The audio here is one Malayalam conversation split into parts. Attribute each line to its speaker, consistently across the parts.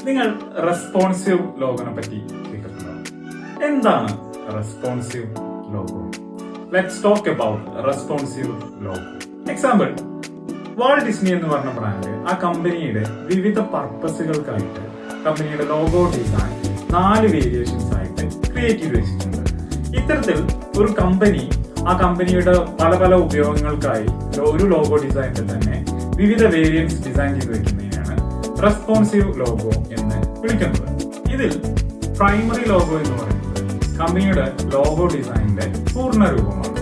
Speaker 1: നിങ്ങൾ റെസ്പോൺസീവ് ലോഗോനെ പറ്റി കേട്ടിട്ടുണ്ടോ? എന്താണ് responsive logo? Let's talk about responsive logo. Example, Walt Disney എന്ന് പറഞ്ഞ ബ്രാൻഡ് ആ കമ്പനിയുടെ വിവിധ പർപ്പസുകൾക്കായിട്ട് കമ്പനിയുടെ ലോഗോ ഡിസൈൻ 4 വേരിയേഷൻസ് ആയിട്ട് ക്രിയേറ്റ് ചെയ്ത് വെച്ചിട്ടുണ്ട്. ഇത്തരത്തിൽ ഒരു കമ്പനി ആ കമ്പനിയുടെ പല പല ഉപയോഗങ്ങൾക്കായി ഒരു ലോഗോ ഡിസൈനിൽ തന്നെ വിവിധ വേരിയൻസ് ഡിസൈൻ ചെയ്ത് വെക്കുന്നതിനാണ് റെസ്പോൺസീവ് ലോഗോ എന്ന് വിളിക്കുന്നത്. ഇതിൽ പ്രൈമറി ലോഗോ എന്ന് പറയുന്നത് കമ്പനിയുടെ ലോഗോ ഡിസൈനിന്റെ പൂർണ്ണ രൂപമാണ്.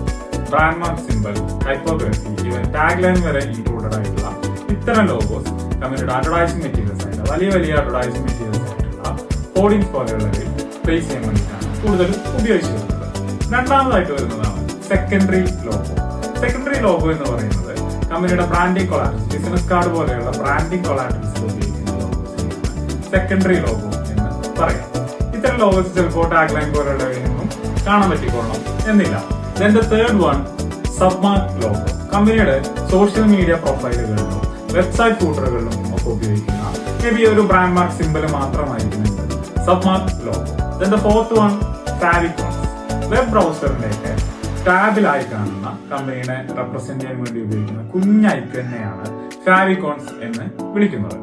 Speaker 1: Brand mark symbol, typography, even tag line വരെ ഇൻക്ലൂഡഡ് ആയിട്ടുള്ള ഇത്തരം ലോഗോസ് കമ്പനിയുടെ അഡ്വർടൈസിംഗ് മെറ്റീരിയൽസ് ആയിട്ട് വലിയ വലിയ അഡ്വർടൈസിംഗ് മെറ്റീരിയൽസ് ആയിട്ടുള്ള ഹോർഡിംഗ്സ് പോലെയുള്ളവയിൽ പ്ലേസ് ചെയ്യാൻ വേണ്ടിയിട്ടാണ് കൂടുതലും ഉപയോഗിച്ചിരുന്നത്. രണ്ടാമതായിട്ട് വരുന്നതാണ് സെക്കൻഡറി ലോഗോ. സെക്കൻഡറി ലോഗോ എന്ന് പറയുന്നത് കമ്പനിയുടെ ബ്രാൻഡിംഗ് കൊളാറ്ററൽസ്, ബിസിനസ് കാർഡ് പോലെയുള്ള ബ്രാൻഡിംഗ് കൊളാറ്ററൽസ് ഉപയോഗിക്കുന്ന ലോഗോസിനെയാണ് സെക്കൻഡറി ലോഗോ എന്ന് പറയാം. ഇത്തരം ലോഗോസ് ചിലപ്പോൾ ടാഗ് ലൈൻ പോലെയുള്ളവയൊന്നും കാണാൻ പറ്റിക്കൊള്ളണം എന്നില്ല. Then the third one, submark logo. കമ്പനിയുടെ സോഷ്യൽ മീഡിയ പ്രൊഫൈലുകളിലും വെബ്സൈറ്റ് ഫൂട്ടറുകളിലും ഒക്കെ ഉപയോഗിക്കുന്ന മേ ബി ഒരു ബ്രാൻഡ് മാർക്ക് സിംബൽ മാത്രമായിരിക്കുന്നുണ്ട് submark logo. Then the fourth one, favicons. Web ബ്രൗസറിലേക്ക് ടാബിലായി കാണുന്ന കമ്പനിയെ റെപ്രസെന്റ് ചെയ്യാൻ വേണ്ടി ഉപയോഗിക്കുന്ന കുഞ്ഞ് ഐക്കണിനെയാണ് ഫാവിക്കോൺസ് എന്ന് വിളിക്കുന്നത്.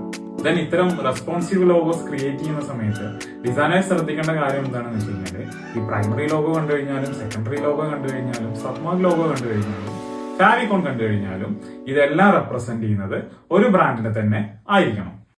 Speaker 1: ദെൻ ഇത്തരം റെസ്പോൺസീവ് ലോഗോസ് ക്രിയേറ്റ് ചെയ്യുന്ന സമയത്ത് ഡിസൈനേഴ്സ് ശ്രദ്ധിക്കേണ്ട കാര്യം എന്താണെന്ന് വെച്ച് കഴിഞ്ഞാൽ ഈ പ്രൈമറി ലോഗോ കണ്ടു കഴിഞ്ഞാലും സെക്കൻഡറി ലോഗോ കണ്ടു കഴിഞ്ഞാലും സബ്മാർക്ക് ലോഗോ കണ്ടു കഴിഞ്ഞാലും ഫാവിക്കോൺ കണ്ടു കഴിഞ്ഞാലും ഇതെല്ലാം റെപ്രസെന്റ് ചെയ്യുന്നത് ഒരു ബ്രാൻഡിനെ തന്നെ ആയിരിക്കണം.